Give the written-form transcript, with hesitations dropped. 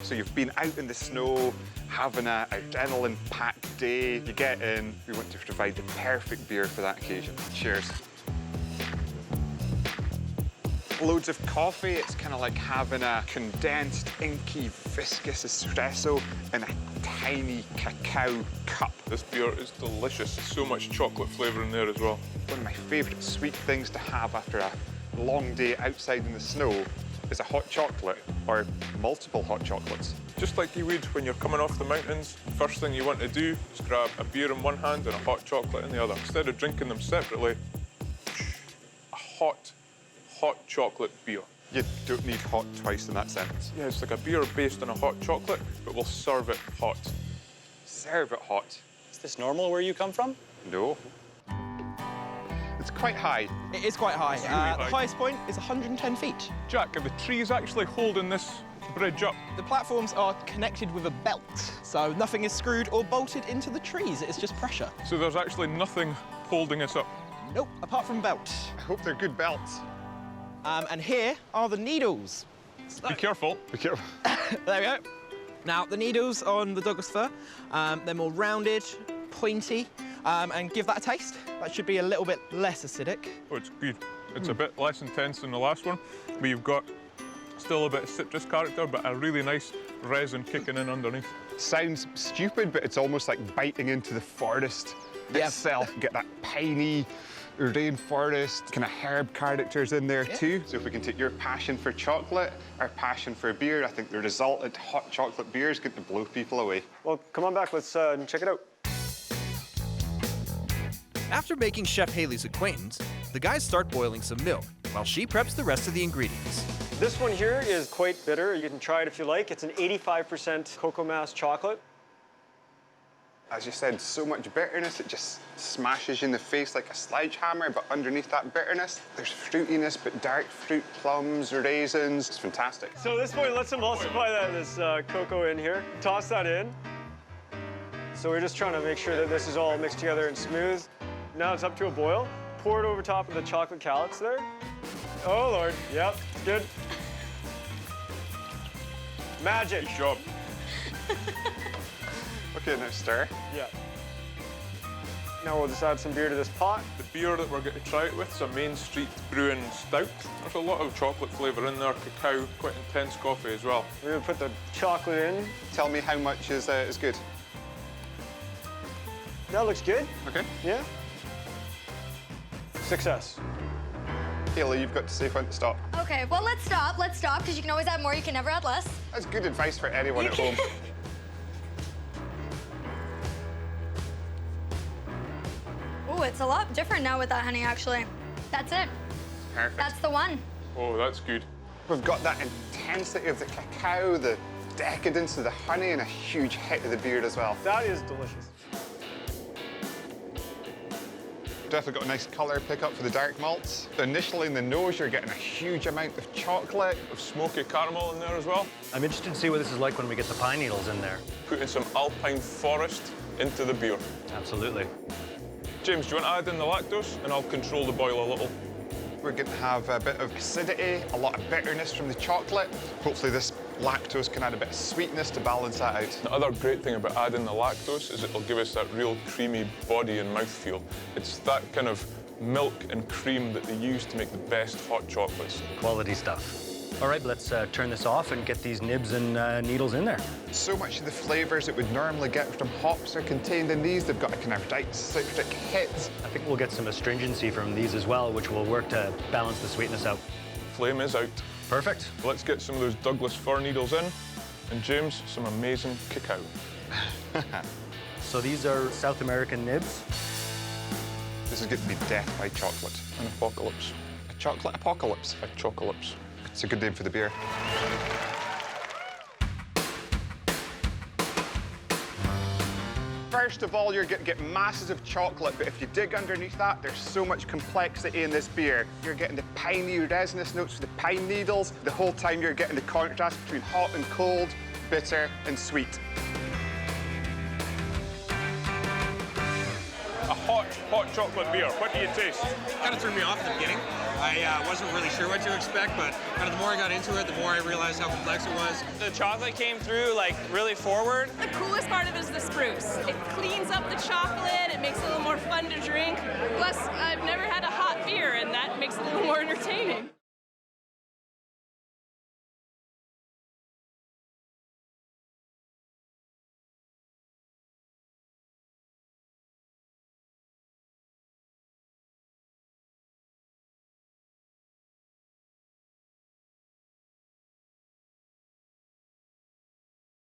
So you've been out in the snow, having an adrenaline-packed day. You get in, we want to provide the perfect beer for that occasion. Cheers. Loads of coffee. It's kind of like having a condensed, inky, viscous espresso in a tiny cacao cup. This beer is delicious. There's so much chocolate flavour in there as well. One of my favourite sweet things to have after a long day outside in the snow is a hot chocolate, or multiple hot chocolates. Just like you would when you're coming off the mountains, first thing you want to do is grab a beer in one hand and a hot chocolate in the other. Instead of drinking them separately, a hot chocolate beer. You don't need hot twice in that sentence. Yeah, it's like a beer based on a hot chocolate, but we'll serve it hot. Serve it hot. Is this normal where you come from? No. It's quite high. It is quite high. It's really high. The highest point is 110 feet. Jack, are the trees actually holding this bridge up? The platforms are connected with a belt, so nothing is screwed or bolted into the trees. It's just pressure. So there's actually nothing holding us up? Nope, apart from belt. I hope they're good belts. And here are the needles. Be careful. Be careful. There we go. Now, the needles on the Douglas fir, they're more rounded, pointy, and give that a taste. That should be a little bit less acidic. Oh, it's good. It's a bit less intense than the last one, but you've got still a bit of citrus character, but a really nice resin kicking in underneath. Sounds stupid, but it's almost like biting into the forest itself. Get that piney rainforest, kind of herb characters in there too. So if we can take your passion for chocolate, our passion for beer, I think the resultant hot chocolate beer is going to blow people away. Well, come on back, let's check it out. After making Chef Haley's acquaintance, the guys start boiling some milk, while she preps the rest of the ingredients. This one here is quite bitter. You can try it if you like. It's an 85% cocoa mass chocolate. As you said, so much bitterness, it just smashes you in the face like a sledgehammer, but underneath that bitterness, there's fruitiness, but dark fruit, plums, raisins. It's fantastic. So at this point, let's emulsify this cocoa in here. Toss that in. So we're just trying to make sure that this is all mixed together and smooth. Now it's up to a boil. Pour it over top of the chocolate calyx there. Oh, Lord. Yep, it's good. Magic. Good job. Okay, now stir. Yeah. Now we'll just add some beer to this pot. The beer that we're going to try it with is a Main Street Brewing Stout. There's a lot of chocolate flavour in there, cacao, quite intense coffee as well. We're gonna put the chocolate in. Tell me how much is good. That looks good. Okay. Yeah. Success. Haley, you've got to say when to stop. Okay, well, let's stop, because you can always add more, you can never add less. That's good advice for anyone at home. Ooh, it's a lot different now with that honey, actually. That's it. Perfect. That's the one. Oh, that's good. We've got that intensity of the cacao, the decadence of the honey, and a huge hit of the beer as well. That is delicious. Definitely got a nice colour pickup for the dark malts. Initially in the nose, you're getting a huge amount of chocolate. With smoky caramel in there as well. I'm interested to see what this is like when we get the pine needles in there. Putting some alpine forest into the beer. Absolutely. James, do you want to add in the lactose? And I'll control the boil a little. We're going to have a bit of acidity, a lot of bitterness from the chocolate. Hopefully this lactose can add a bit of sweetness to balance that out. The other great thing about adding the lactose is it'll give us that real creamy body and mouthfeel. It's that kind of milk and cream that they use to make the best hot chocolates. Quality stuff. All right, let's turn this off and get these nibs and needles in there. So much of the flavours that we'd normally get from hops are contained in these. They've got a kind of light citric hit. I think we'll get some astringency from these as well, which will work to balance the sweetness out. Flame is out. Perfect. Let's get some of those Douglas fir needles in. And James, some amazing cacao. So these are South American nibs. This is going to be death by chocolate. An apocalypse. A chocolate apocalypse. A chocalypse. It's a good name for the beer. First of all, you're going to get masses of chocolate, but if you dig underneath that, there's so much complexity in this beer. You're getting the piney, resinous notes of the pine needles. The whole time you're getting the contrast between hot and cold, bitter and sweet. A hot hot chocolate beer. What do you taste? Kind of threw me off at the beginning. I wasn't really sure what to expect, but kind of the more I got into it, the more I realized how complex it was. The chocolate came through like really forward. The coolest part of it is the spruce. It cleans up the chocolate, it makes it a little more fun to drink. Plus,